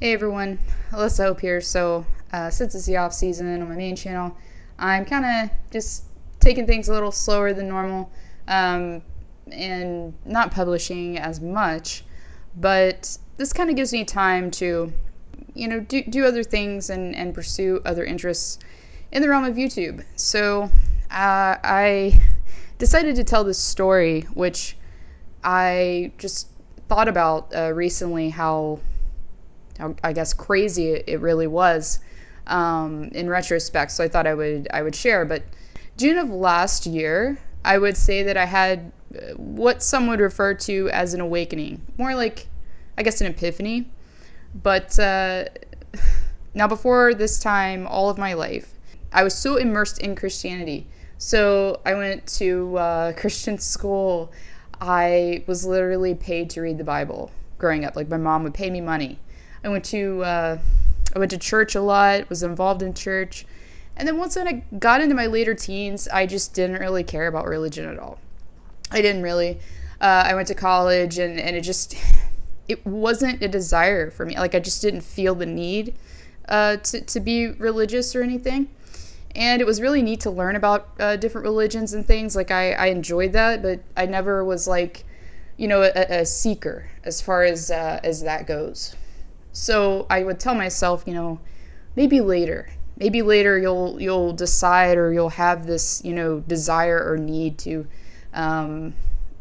Hey everyone, Alyssa Hope here. Since it's the off season on my main channel, I'm kind of just taking things a little slower than normal, and not publishing as much. But this kind of gives me time to, do other things and pursue other interests in the realm of YouTube. I decided to tell this story, which I just thought about recently, how I guess crazy it really was in retrospect. So I thought I would share. But June of last year, I would say that I had what some would refer to as an awakening, more like, I guess, an epiphany. But now, before this time, all of my life, I was so immersed in Christianity. So I went to Christian school. I was literally paid to read the Bible growing up. Like, my mom would pay me money. I went to church a lot, was involved in church. And then once I got into my later teens, I just didn't really care about religion at all. I didn't really. I went to college and it wasn't a desire for me. Like, I just didn't feel the need to be religious or anything. And it was really neat to learn about different religions and things. Like, I enjoyed that, but I never was like, a seeker as far as that goes. So I would tell myself, maybe later you'll decide, or you'll have this, desire or need to, I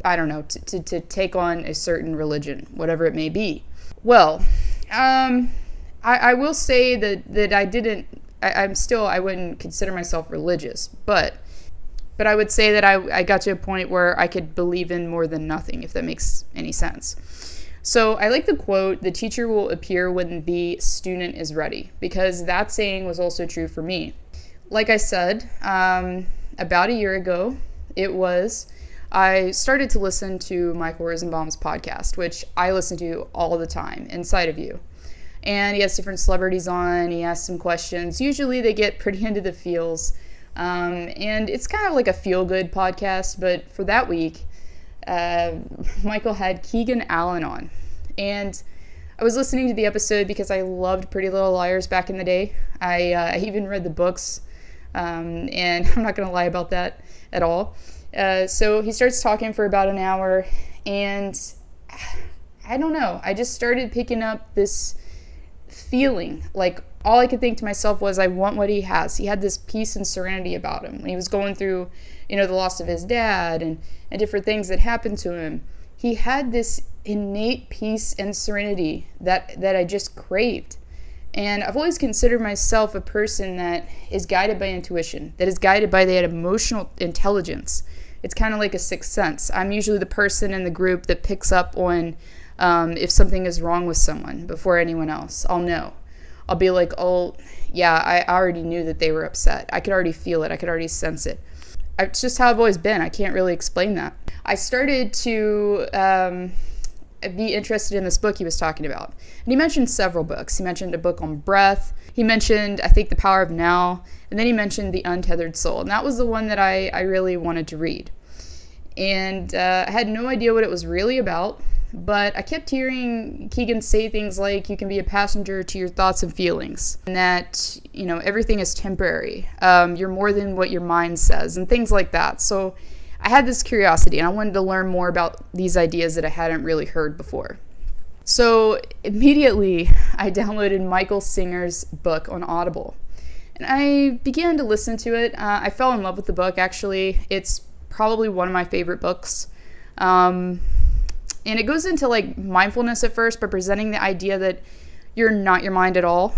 don't know, to take on a certain religion, whatever it may be. Well, I will say that I wouldn't consider myself religious, but I would say that I got to a point where I could believe in more than nothing, if that makes any sense. So I like the quote, "The teacher will appear when the student is ready," because that saying was also true for me. Like I said, about a year ago, I started to listen to Michael Rosenbaum's podcast, which I listen to all the time, Inside of You. And he has different celebrities on, he asks some questions. Usually they get pretty into the feels. And it's kind of like a feel-good podcast, but for that week, Michael had Keegan on. And I was listening to the episode because I loved Pretty Little Liars back in the day. I even read the books, and I'm not going to lie about that at all. So he starts talking for about an hour, and I don't know. I just started picking up this feeling. Like, all I could think to myself was, I want what he has. He had this peace and serenity about him. When he was going through, the loss of his dad and different things that happened to him, he had this innate peace and serenity that I just craved. And I've always considered myself a person that is guided by intuition, that is guided by that emotional intelligence. It's kind of like a sixth sense. I'm usually the person in the group that picks up on if something is wrong with someone before anyone else. I'll know. I'll be like, oh, yeah, I already knew that they were upset. I could already feel it. I could already sense it. It's just how I've always been. I can't really explain that. I started to be interested in this book he was talking about. And he mentioned several books. He mentioned a book on breath. He mentioned, I think, The Power of Now. And then he mentioned The Untethered Soul. And that was the one that I really wanted to read. And I had no idea what it was really about. But I kept hearing Keegan say things like, you can be a passenger to your thoughts and feelings, and that, everything is temporary. You're more than what your mind says, and things like that. So I had this curiosity, and I wanted to learn more about these ideas that I hadn't really heard before. So immediately, I downloaded Michael Singer's book on Audible, and I began to listen to it. I fell in love with the book, actually. It's probably one of my favorite books. And it goes into like mindfulness at first, but presenting the idea that you're not your mind at all.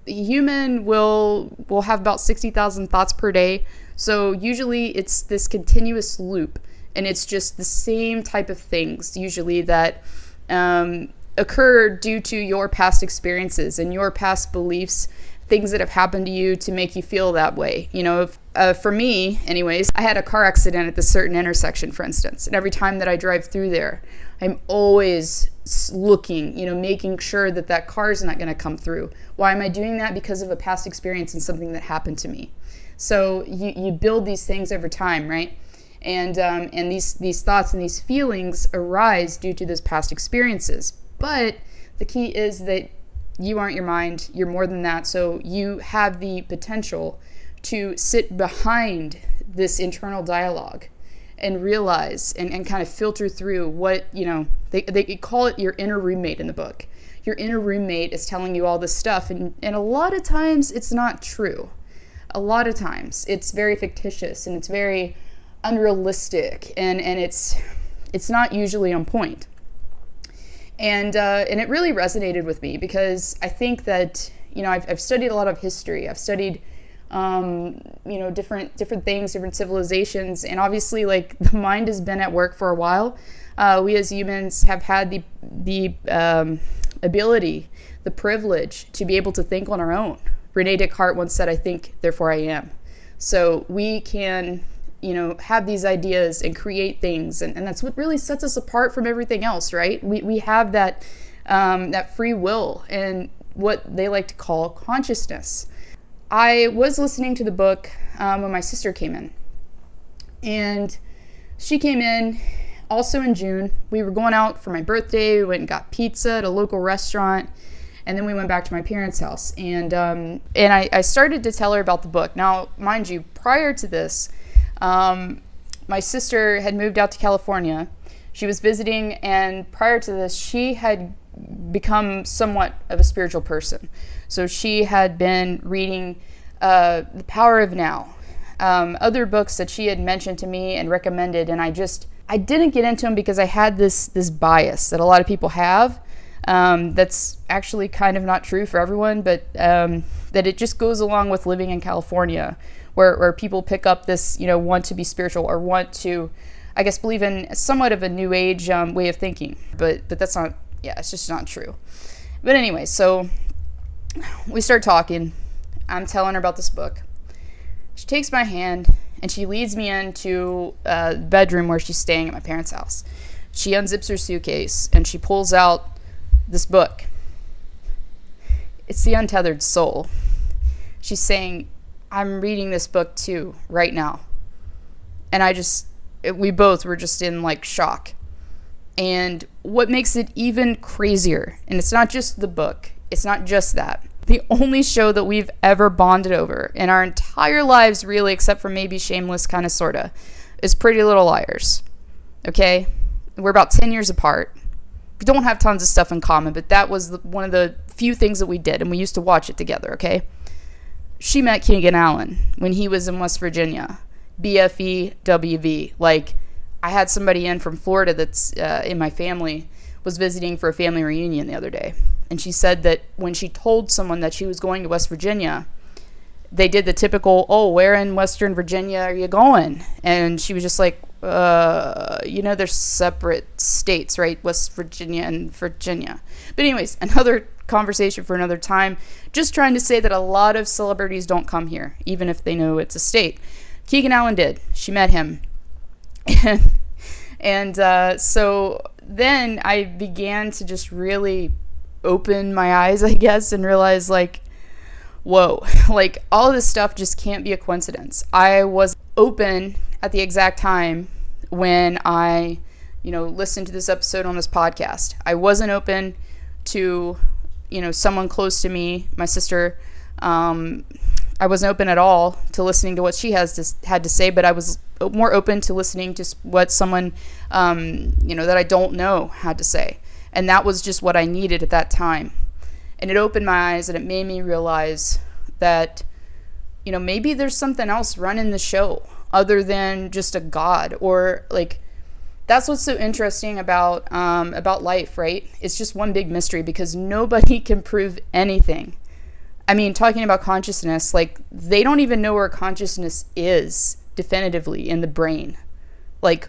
Human will have about 60,000 thoughts per day. So usually it's this continuous loop, and it's just the same type of things usually that occur due to your past experiences and your past beliefs, things that have happened to you to make you feel that way. For me, anyways, I had a car accident at this certain intersection, for instance. And every time that I drive through there, I'm always looking, making sure that car is not going to come through. Why am I doing that? Because of a past experience and something that happened to me. So you build these things over time, right? And these thoughts and these feelings arise due to those past experiences. But the key is that You aren't your mind. You're more than that. So you have the potential to sit behind this internal dialogue and realize and kind of filter through what, they call it your inner roommate in the book. Your inner roommate is telling you all this stuff. And a lot of times it's not true. A lot of times it's very fictitious and it's very unrealistic and it's not usually on point. And it really resonated with me because I think that, I've studied a lot of history. I've studied, different things, different civilizations. And obviously, like, the mind has been at work for a while. We as humans have had the ability, the privilege to be able to think on our own. Rene Descartes once said, "I think, therefore I am." So we can, have these ideas and create things. And that's what really sets us apart from everything else, right? We have that free will and what they like to call consciousness. I was listening to the book when my sister came in. And she came in also in June. We were going out for my birthday. We went and got pizza at a local restaurant. And then we went back to my parents' house. And I started to tell her about the book. Now, mind you, prior to this, my sister had moved out to California. She was visiting, and prior to this, she had become somewhat of a spiritual person. So she had been reading The Power of Now, other books that she had mentioned to me and recommended, and I didn't get into them because I had this bias that a lot of people have. That's actually kind of not true for everyone, but that it just goes along with living in California, where people pick up this, want to be spiritual or want to, I guess, believe in somewhat of a new age way of thinking. But that's not, it's just not true. But anyway, so we start talking. I'm telling her about this book. She takes my hand and she leads me into the bedroom where she's staying at my parents' house. She unzips her suitcase and she pulls out this book. It's The Untethered Soul. She's saying, "I'm reading this book too right now." And we both were just in like shock. And what makes it even crazier, and it's not just the book, it's not just that. The only show that we've ever bonded over in our entire lives, really, except for maybe Shameless, kind of, sorta, is Pretty Little Liars. Okay? We're about 10 years apart. We don't have tons of stuff in common, but that was one of the few things that we did, and we used to watch it together, okay? She met Keegan Allen when he was in West Virginia. BFE, WV. Like, I had somebody in from Florida that's in my family, was visiting for a family reunion the other day. And she said that when she told someone that she was going to West Virginia, they did the typical, "Oh, where in Western Virginia are you going?" And she was just like, they're separate states, right? West Virginia and Virginia. But anyways, another conversation for another time. Just trying to say that a lot of celebrities don't come here, even if they know it's a state. Keegan Allen did. She met him. And so then I began to just really open my eyes, I guess, and realize, like, whoa, like, all of this stuff just can't be a coincidence. I was open at the exact time when I, listened to this episode on this podcast. I wasn't open to, someone close to me, my sister. I wasn't open at all to listening to what she had to say, but I was more open to listening to what someone, that I don't know had to say. And that was just what I needed at that time. And it opened my eyes and it made me realize that, maybe there's something else running the show other than just a God, or like, that's what's so interesting about life, right? It's just one big mystery because nobody can prove anything. I mean, talking about consciousness, like, they don't even know where consciousness is definitively in the brain. Like,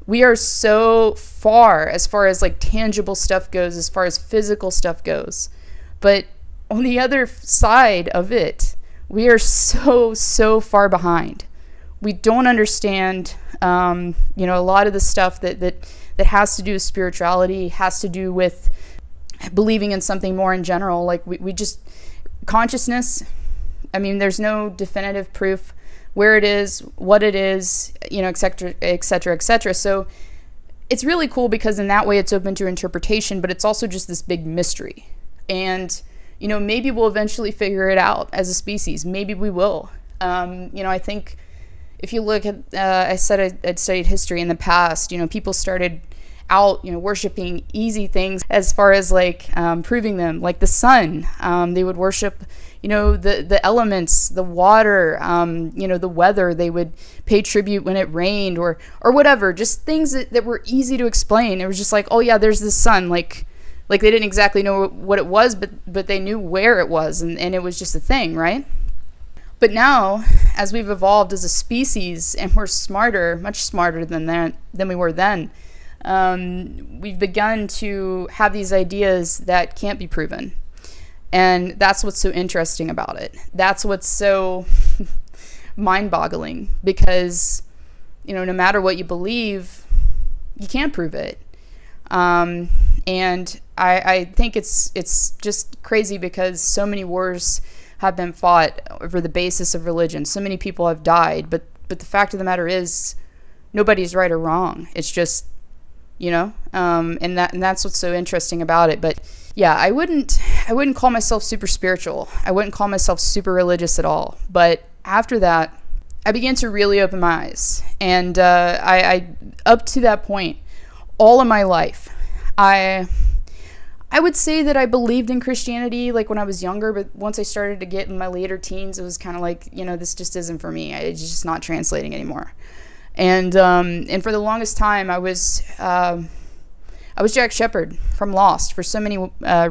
we are so far as like tangible stuff goes, as far as physical stuff goes. But on the other side of it, we are so far behind. We don't understand, a lot of the stuff that has to do with spirituality, has to do with believing in something more in general. Like, we just, consciousness, I mean, there's no definitive proof where it is, what it is, et cetera, et cetera, et cetera. So it's really cool because in that way it's open to interpretation, but it's also just this big mystery. And maybe we'll eventually figure it out as a species. Maybe we will. I think if you look at, I said I'd studied history in the past, people started out, worshiping easy things as far as like proving them, like the sun. They would worship, the elements, the water, the weather. They would pay tribute when it rained or whatever, just things that were easy to explain. It was just like, oh yeah, there's the sun. Like they didn't exactly know what it was, but they knew where it was, and it was just a thing, right? But now, as we've evolved as a species and we're smarter, much smarter than we were then, we've begun to have these ideas that can't be proven. And that's what's so interesting about it. That's what's so mind-boggling, because, no matter what you believe, you can't prove it. And I think it's just crazy because so many wars have been fought over the basis of religion. So many people have died, but the fact of the matter is nobody's right or wrong. It's just, and that's what's so interesting about it. But yeah, I wouldn't call myself super spiritual. I wouldn't call myself super religious at all. But after that, I began to really open my eyes. And I up to that point, all of my life, I would say that I believed in Christianity like when I was younger, but once I started to get in my later teens, it was kind of like, this just isn't for me. It's just not translating anymore. And for the longest time, I was Jack Shepherd from Lost for so many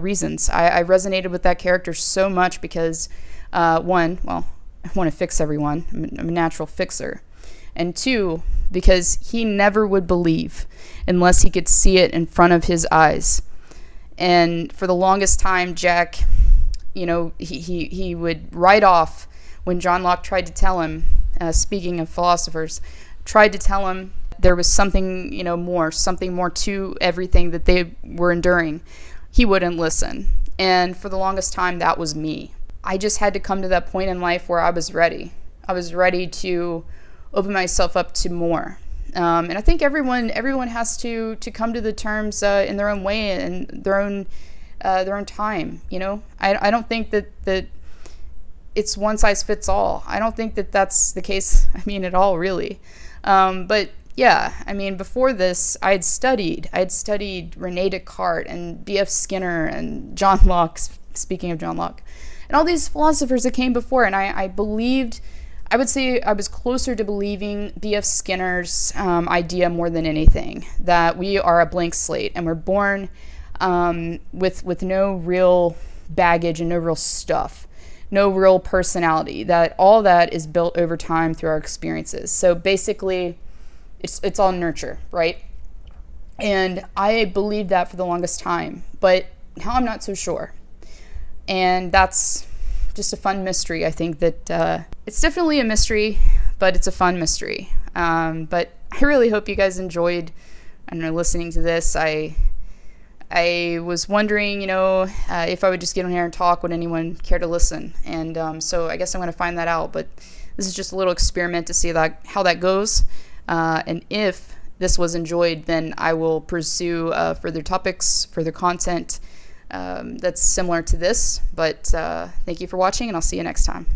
reasons. I resonated with that character so much because, one, well, I want to fix everyone. I'm a natural fixer. And two, because he never would believe unless he could see it in front of his eyes. And for the longest time, Jack, he would write off when John Locke tried to tell him, speaking of philosophers, tried to tell him there was something, something more to everything that they were enduring. He wouldn't listen. And for the longest time, that was me. I just had to come to that point in life where I was ready. I was ready to open myself up to more. And I think everyone has to come to the terms in their own way and their own time. I don't think that it's one size fits all. I don't think that that's the case. At all, really. But yeah, before this, I had studied Rene Descartes and B.F. Skinner and John Locke. Speaking of John Locke, and all these philosophers that came before, and I believed. I would say I was closer to believing B.F. Skinner's idea more than anything, that we are a blank slate and we're born with no real baggage and no real stuff, no real personality, that all that is built over time through our experiences. So basically, it's all nurture, right? And I believed that for the longest time, but now I'm not so sure. And that's just a fun mystery. I think that it's definitely a mystery, but it's a fun mystery. But I really hope you guys enjoyed, listening to this. I was wondering, if I would just get on here and talk, would anyone care to listen? And so I guess I'm going to find that out. But this is just a little experiment to see how that goes. And if this was enjoyed, then I will pursue further topics, further content that's similar to this. But thank you for watching, and I'll see you next time.